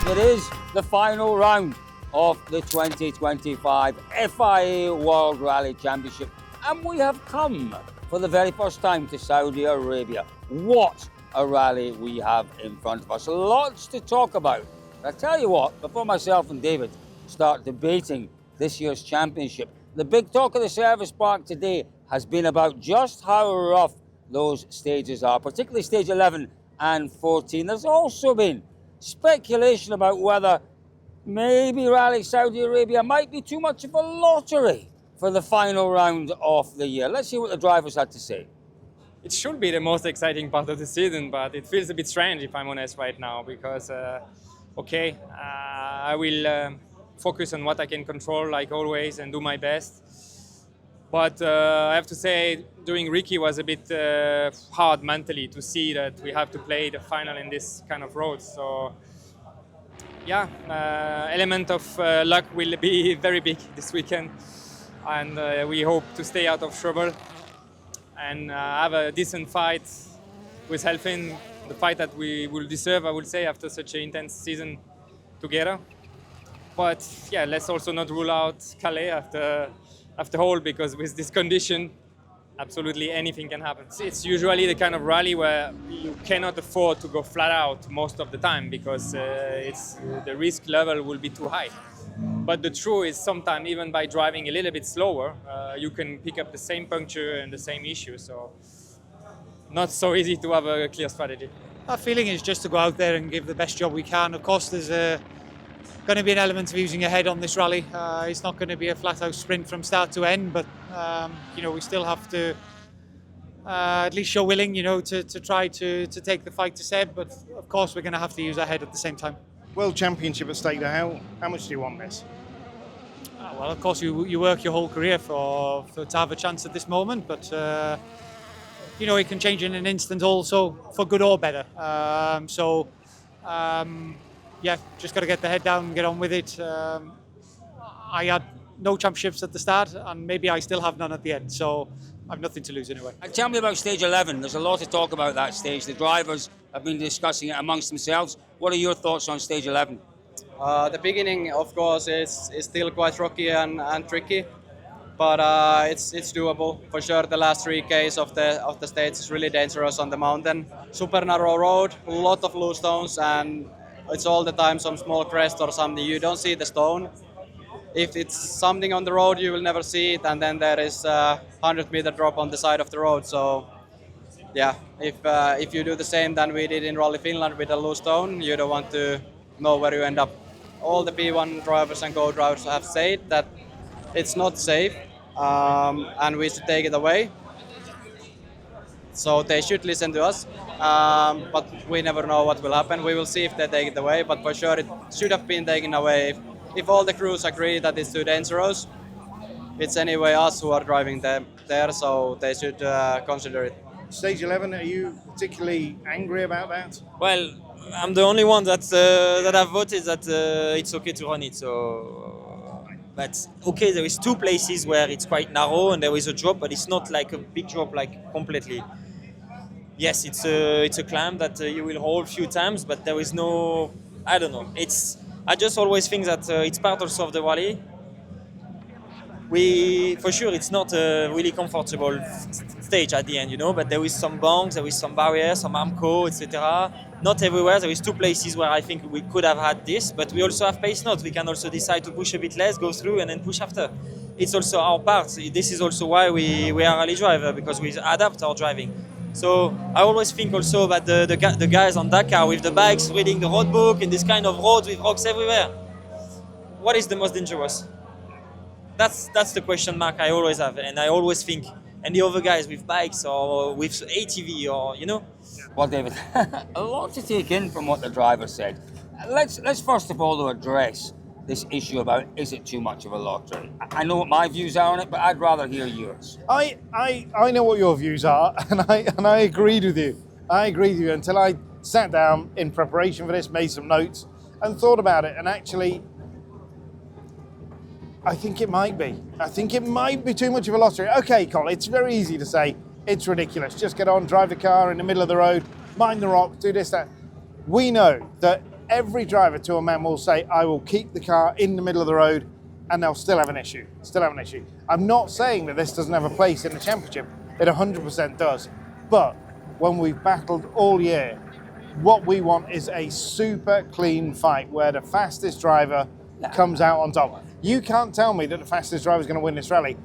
It is the final round of the 2025 FIA World Rally Championship, and we have come for the very first time to Saudi Arabia. What a rally we have in front of us. Lots to talk about. I tell you what, before myself and David start debating this year's championship, the big talk of the service park today has been about just how rough those stages are, particularly stage 11 and 14. There's also been speculation about whether maybe Rally Saudi Arabia might be too much of a lottery for the final round of the year. Let's see what the drivers had to say. It should be the most exciting part of the season, but it feels a bit strange, if I'm honest, right now, because, I will focus on what I can control, like always, and do my best. But I have to say, doing Ricky was a bit hard mentally to see that we have to play the final in this kind of road. So, yeah, element of luck will be very big this weekend, and we hope to stay out of trouble and have a decent fight with Helfin, the fight that we will deserve, I would say, after such an intense season together. But yeah, let's also not rule out Calais after all, because with this condition, absolutely anything can happen. It's usually the kind of rally where you cannot afford to go flat out most of the time, because the risk level will be too high. But the truth is, sometimes even by driving a little bit slower, you can pick up the same puncture and the same issue. So not so easy to have a clear strategy. Our feeling is just to go out there and give the best job we can. Of course, there's going to be an element of using your head on this rally. It's not going to be a flat-out sprint from start to end, but we still have to at least show willing, to try to take the fight to Seb. But of course, we're going to have to use our head at the same time. World Championship at stake. How much do you want this? Well, of course, you work your whole career to have a chance at this moment, but it can change in an instant, also for good or better. Yeah, just got to get the head down and get on with it. I had no championships at the start, and maybe I still have none at the end, so I've nothing to lose anyway. Tell me about stage 11. There's a lot to talk about that stage. The drivers have been discussing it amongst themselves. What are your thoughts on stage 11? The beginning, of course, is still quite rocky and tricky, but it's doable. For sure, the last 3Ks of the stage is really dangerous on the mountain. Super narrow road, a lot of loose stones, and it's all the time some small crest or something. You don't see the stone. If it's something on the road, you will never see it, and then there is a 100-meter drop on the side of the road. So, yeah, if you do the same than we did in Rally Finland with a loose stone, you don't want to know where you end up. All the P1 drivers and Go drivers have said that it's not safe, and we should take it away. So they should listen to us, but we never know what will happen. We will see if they take it away, but for sure it should have been taken away. If all the crews agree that it's too dangerous, it's anyway us who are driving them there, so they should consider it. Stage 11, are you particularly angry about that? Well, I'm the only one that have voted that it's okay to run it. So, but okay, there is two places where it's quite narrow and there is a drop, but it's not like a big drop, like completely. Yes, it's a climb that you will hold a few times, but there is no, I don't know. I just always think that it's part also of the rally. For sure, it's not a really comfortable stage at the end, but there is some bunks, there is some barriers, some Armco, etc. Not everywhere. There is two places where I think we could have had this, but we also have pace notes. We can also decide to push a bit less, go through, and then push after. It's also our part. This is also why we are rally driver, because we adapt our driving. So I always think also about the guys on Dakar with the bikes reading the road book in this kind of road with rocks everywhere. What is the most dangerous? That's the question mark I always have, and I always think. And the other guys with bikes or with ATV or Well, David, a lot to take in from what the driver said. Let's first of all address this issue about, is it too much of a lottery? I know what my views are on it, but I'd rather hear yours. I know what your views are, and I agreed with you. I agreed with you until I sat down in preparation for this, made some notes, and thought about it. And actually, I think it might be. I think it might be too much of a lottery. Okay, Colin, it's very easy to say it's ridiculous. Just get on, drive the car in the middle of the road, mind the rock, do this, that. We know that every driver to a man will say, I will keep the car in the middle of the road, and they'll still have an issue. I'm not saying that this doesn't have a place in the championship. It 100% does. But when we've battled all year, what we want is a super clean fight where the fastest driver comes out on top. You can't tell me that the fastest driver is going to win this rally.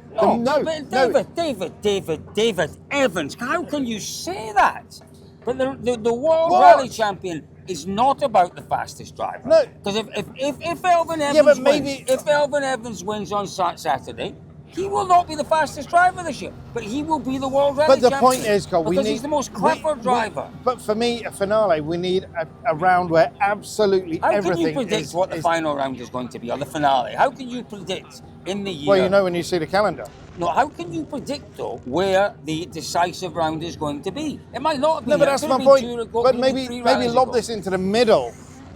David Evans, how can you say that? But the World Rally Champion is not about the fastest driver. No. Because if Elvin Evans if Elvin Evans wins on Saturday, he will not be the fastest driver this year, but he will be the World Rally Champion. But the point is, Cole, because he's the most clever driver. But for me, a finale, we need a round where absolutely everything is... How can you predict what the final round is going to be, or the finale? How can you predict in the year? Well, you know when you see the calendar. No, how can you predict, though, where the decisive round is going to be? It might not be. No, but that's my point. But maybe lob this into the middle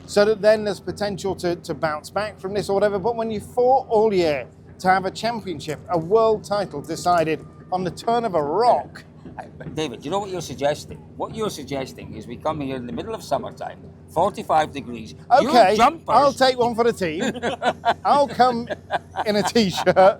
so that then there's potential to bounce back from this or whatever. But when you fought all year to have a championship, a world title decided on the turn of a rock. David, you know what you're suggesting? What you're suggesting is we come here in the middle of summertime, 45 degrees. Okay, I'll take one for the team. I'll come in a T-shirt.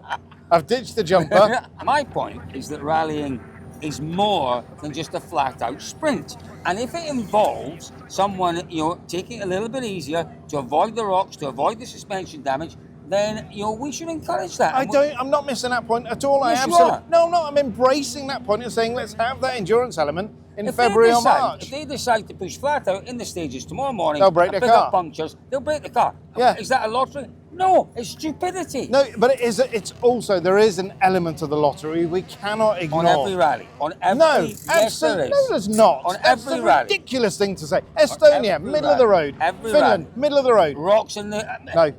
I've ditched the jumper. My point is that rallying is more than just a flat-out sprint. And if it involves someone, taking it a little bit easier to avoid the rocks, to avoid the suspension damage, then we should encourage that. I'm not missing that point at all. Yes, you are. No, I'm embracing that point and saying let's have that endurance element in February or March. If they decide to push flat out in the stages tomorrow morning, they'll break the pick car. Up punctures, they'll break the car. Yeah. Is that a lottery? No, it's stupidity. No, but it's also, there is an element of the lottery we cannot ignore. On every rally. On every absolutely. No, there's not. On That's every a rally. ridiculous thing to say. Estonia, middle of the road. Finland, middle of the road. Rocks in the... No.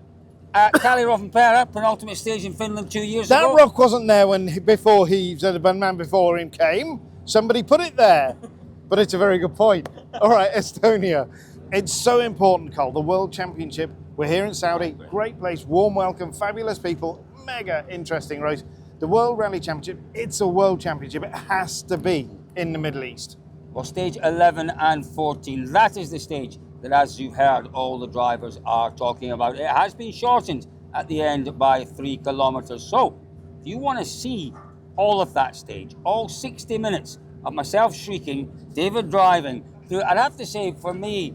Kali-Rovanperä, penultimate stage in Finland 2 years ago. That rock wasn't there before the man before him came. Somebody put it there. But it's a very good point. All right, Estonia. It's so important, Cole. The World Championship. We're here in Saudi. Great place. Warm welcome. Fabulous people. Mega interesting race. The World Rally Championship. It's a World Championship. It has to be in the Middle East. Well, stage 11 and 14. That is the stage that, as you've heard, all the drivers are talking about. It has been shortened at the end by 3 kilometers. So, if you want to see all of that stage, all 60 minutes of myself shrieking, David driving through, I'd have to say, for me,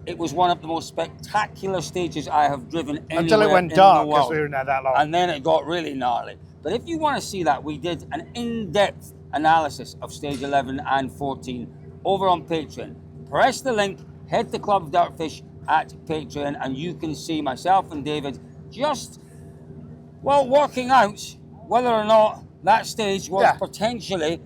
it was one of the most spectacular stages I have driven anywhere until it went dark because we were in there that long. And then it got really gnarly. But if you want to see that, we did an in-depth analysis of stage 11 and 14 over on Patreon. Press the link, head to Club DirtFish at Patreon, and you can see myself and David just, working out whether or not that stage was potentially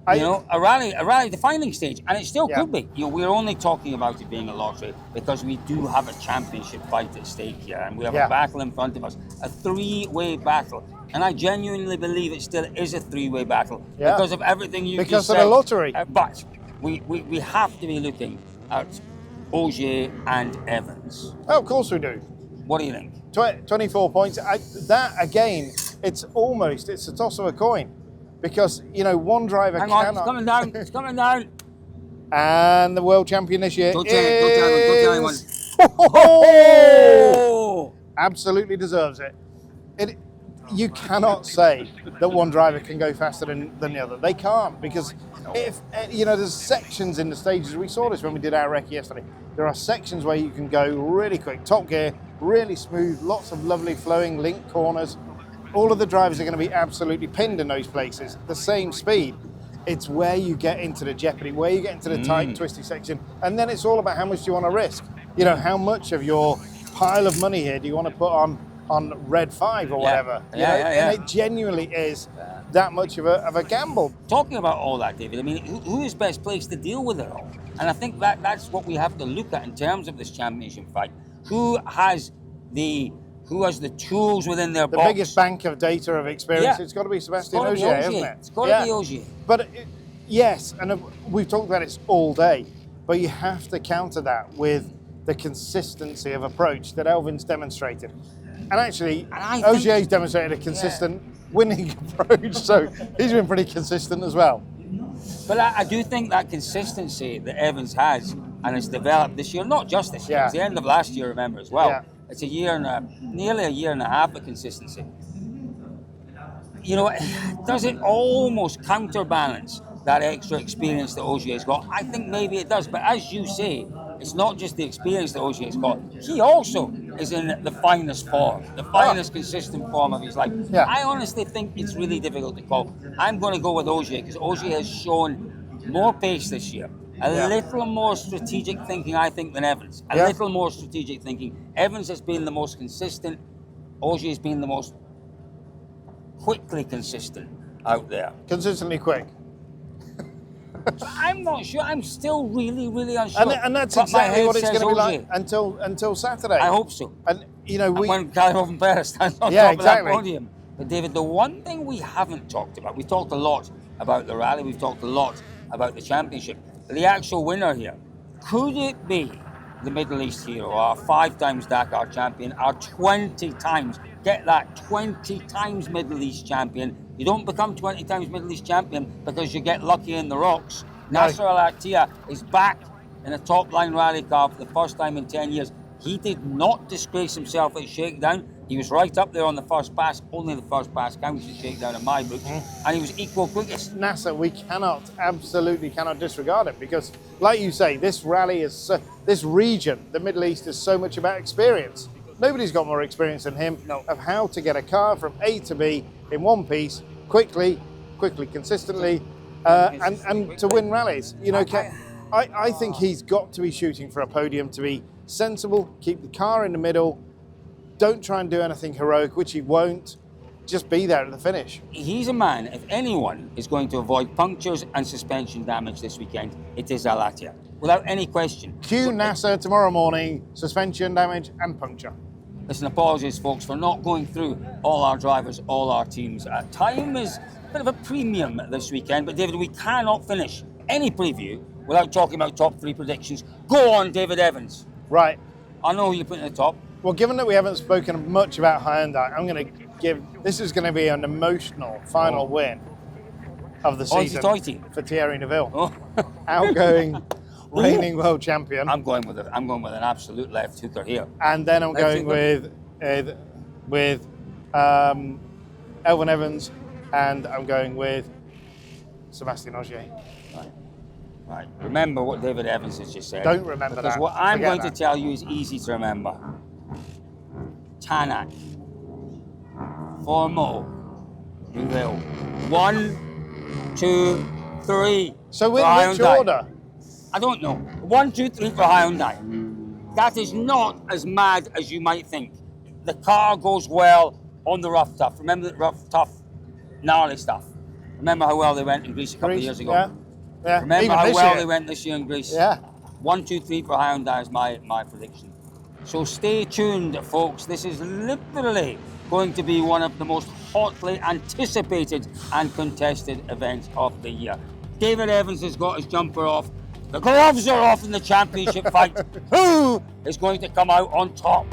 a rally defining stage, and it still could be. We're only talking about it being a lottery because we do have a championship fight at stake here, and we have a battle in front of us, a 3-way battle. And I genuinely believe it still is a 3-way battle because of everything you just said. Because of the lottery. But we have to be looking at Ogier and Evans. Oh, of course we do. What do you think? 24 points. That again, it's a toss of a coin. Because, one driver Hang on, it's coming down, it's coming down. And the world champion this year Don't tell anyone. Oh! Absolutely deserves it. You cannot say that one driver can go faster than the other. They can't, because there's sections in the stages. We saw this when we did our recce yesterday. There are sections where you can go really quick, top gear, really smooth, lots of lovely flowing link corners. All of the drivers are going to be absolutely pinned in those places, the same speed. It's where you get into the jeopardy, where you get into the tight, twisty section, and then it's all about how much do you want to risk. How much of your pile of money here do you want to put on red 5 or whatever? And it genuinely is that much of a gamble. Talking about all that, David, I mean, who is best placed to deal with it all? And I think that's what we have to look at in terms of this championship fight. Who has the tools within their box? The biggest bank of data of experience, it's got to be Sebastian Ogier, hasn't it? It's got to be Ogier. But yes, and we've talked about it all day, but you have to counter that with the consistency of approach that Elvin's demonstrated. And actually, Ogier's demonstrated a consistent winning approach, so he's been pretty consistent as well. But I do think that consistency that Evans has and has developed this year, not just this year, Yeah. it's the end of last year, remember, as well. Yeah. It's nearly a year and a half of consistency. You know, does it almost counterbalance that extra experience that Ogier's got? I think maybe it does, but as you say, it's not just the experience that Ogier's got. He also is in the finest form, the finest consistent form of his life. Yeah. I honestly think it's really difficult to call. I'm going to go with Ogier because Ogier has shown more pace this year. A little more strategic thinking, I think, than Evans. A little more strategic thinking. Evans has been the most consistent. Ogier has been the most quickly consistent out there. Consistently quick. I'm not sure. I'm still really, really unsure. And that's But my exactly head what it's says going to be Ogier. like until Saturday. I hope so. And you know, When Calhoun Perez stands on Yeah, top exactly. of that podium. But David, the one thing we haven't talked about, we've talked a lot about the rally, we've talked a lot about the championship. The actual winner here, could it be the Middle East hero, our 5 times Dakar champion, our 20 times, get that, 20 times Middle East champion. You don't become 20 times Middle East champion because you get lucky in the rocks. No. Nasser Al-Attiyah is back in a top line rally car for the first time in 10 years. He did not disgrace himself at Shakedown. He was right up there on the first pass. Only the first pass counts at Shakedown in my books. And he was equal quickest. NASA, we absolutely cannot disregard it because, like you say, this rally is, this region, the Middle East, is so much about experience. Nobody's got more experience than him of how to get a car from A to B in one piece, quickly, consistently, and to win rallies. You know, I think he's got to be shooting for a podium, to be sensible, keep the car in the middle, don't try and do anything heroic, which he won't. Just be there at the finish. He's a man, if anyone is going to avoid punctures and suspension damage this weekend, it is Al-Attiyah, without any question. Cue NASA tomorrow morning, suspension damage and puncture. Listen, apologies, folks, for not going through all our drivers, all our teams. Time is a bit of a premium this weekend, but David, we cannot finish any preview without talking about top 3 predictions. Go on, David Evans. Right. I know who you're putting at the top. Well, given that we haven't spoken much about Hyundai, I'm going to give, this is going to be an emotional final win of the season for Thierry Neuville. Oh. Outgoing, reigning world champion. I'm going with an absolute left hooker here. And then I'm going with Elvin Evans, and I'm going with Sebastian Ogier. Right. Remember what David Evans has just said. Don't remember that. Because what I'm Forget going that. to tell you is easy to remember. Tanak. Formo. Neuville. 1, 2, 3. So for in which Hyundai. order? I don't know. 1, 2, 3 for Hyundai. That is not as mad as you might think. The car goes well on the rough tough. Remember the rough tough, gnarly stuff. Remember how well they went in Greece a couple of years ago. Yeah. Remember Even how this well year. they went this year in Greece. Yeah. 1, 2, 3 for Hyundai is my prediction. So stay tuned, folks. This is literally going to be one of the most hotly anticipated and contested events of the year. David Evans has got his jumper off. The gloves are off in the championship fight. Who is going to come out on top?